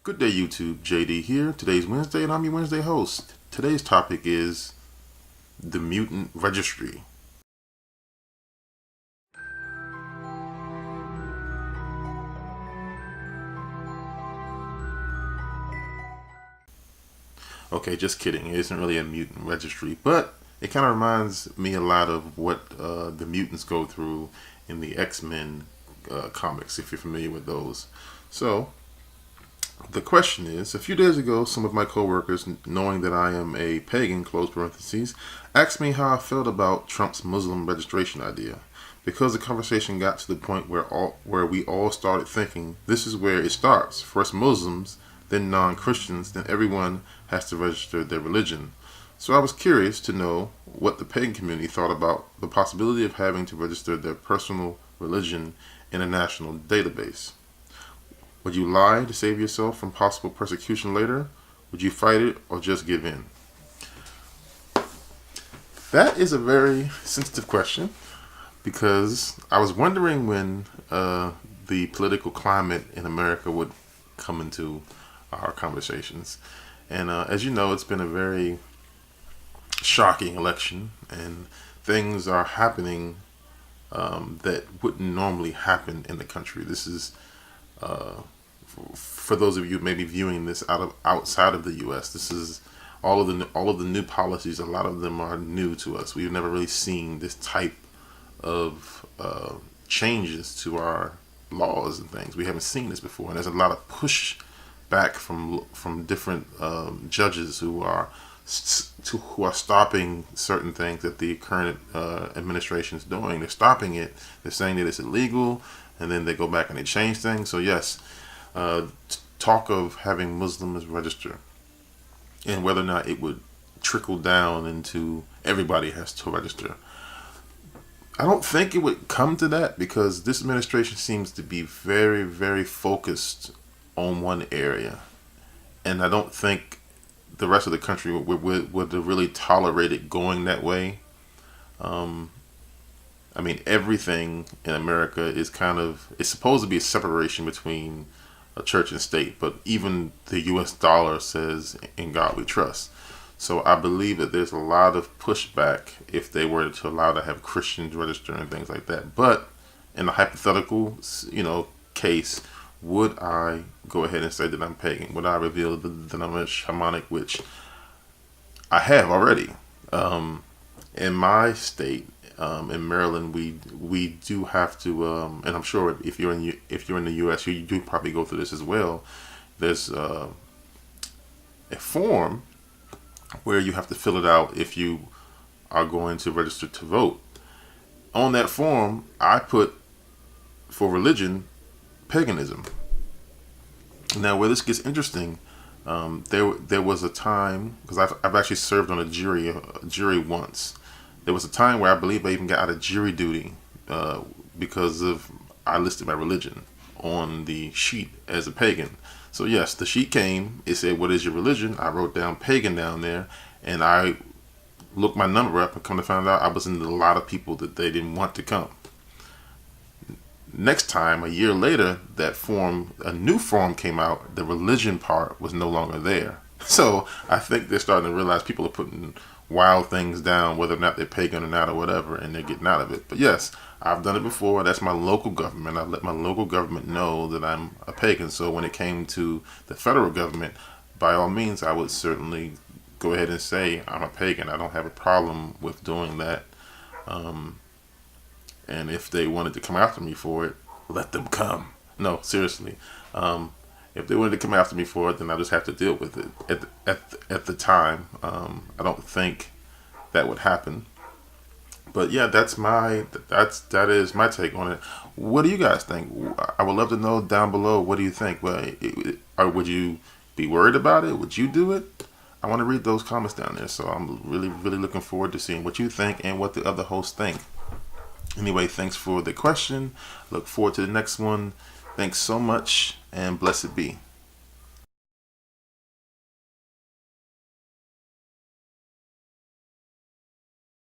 Good day, YouTube. JD here. Today's Wednesday, and I'm your Wednesday host. Today's topic is the mutant registry. Okay, just kidding. It isn't really a mutant registry, but it kind of reminds me a lot of what the mutants go through in the X-Men comics, if you're familiar with those. So, the question is, a few days ago, some of my coworkers, knowing that I am a pagan, close parentheses, asked me how I felt about Trump's Muslim registration idea. Because the conversation got to the point where we all started thinking, this is where it starts. First Muslims, then non-Christians, then everyone has to register their religion. So I was curious to know what the pagan community thought about the possibility of having to register their personal religion in a national database. Would you lie to save yourself from possible persecution later? Would you fight it or just give in? That is a very sensitive question because I was wondering when the political climate in America would come into our conversations. And as you know, it's been a very shocking election, and things are happening that wouldn't normally happen in the country. This is for those of you maybe viewing this outside of the U.S. This is all of the new policies. A lot of them are new to us. We've never really seen this type of changes to our laws and things. We haven't seen this before, and there's a lot of pushback from different judges who are stopping certain things that the current administration is doing. They're stopping it. They're saying that it's illegal, and then they go back and they change things. So yes, talk of having Muslims register and whether or not it would trickle down into everybody has to register. I don't think it would come to that because this administration seems to be very, very focused on one area, and I don't think the rest of the country would really tolerate it going that way. I mean, everything in America is it's supposed to be a separation between a church and state, but even the US dollar says, in God we trust. So I believe that there's a lot of pushback if they were to allow to have Christians register and things like that. But in a hypothetical, case, would I go ahead and say that I'm pagan? Would I reveal that I'm a shamanic witch? I have already. In my state, in Maryland, we do have to, and I'm sure if you're in the U.S., you do probably go through this as well. There's a form where you have to fill it out if you are going to register to vote. On that form, I put for religion paganism. Now, where this gets interesting, there was a time, because I've actually served on a jury once. There was a time where I believe I even got out of jury duty because I listed my religion on the sheet as a pagan. So yes, the sheet came. It said, "What is your religion?" I wrote down pagan down there, and I looked my number up and come to find out I was in a lot of people that they didn't want to come. Next time, a year later, a new form came out. The religion part was no longer there. So I think they're starting to realize people are putting wild things down, whether or not they're pagan or not or whatever, and they're getting out of it. But yes, I've done it before. That's my local government. I've let my local government know that I'm a pagan. So when it came to the federal government, by all means, I would certainly go ahead and say I'm a pagan. I don't have a problem with doing that. And if they wanted to come after me for it, let them come. No, seriously. If they wanted to come after me for it, then I just have to deal with it. At the time, I don't think that would happen. But yeah, that is my take on it. What do you guys think? I would love to know down below. What do you think? Or would you be worried about it? Would you do it? I want to read those comments down there. So I'm really, really looking forward to seeing what you think and what the other hosts think. Anyway, thanks for the question. Look forward to the next one. Thanks so much, and blessed be.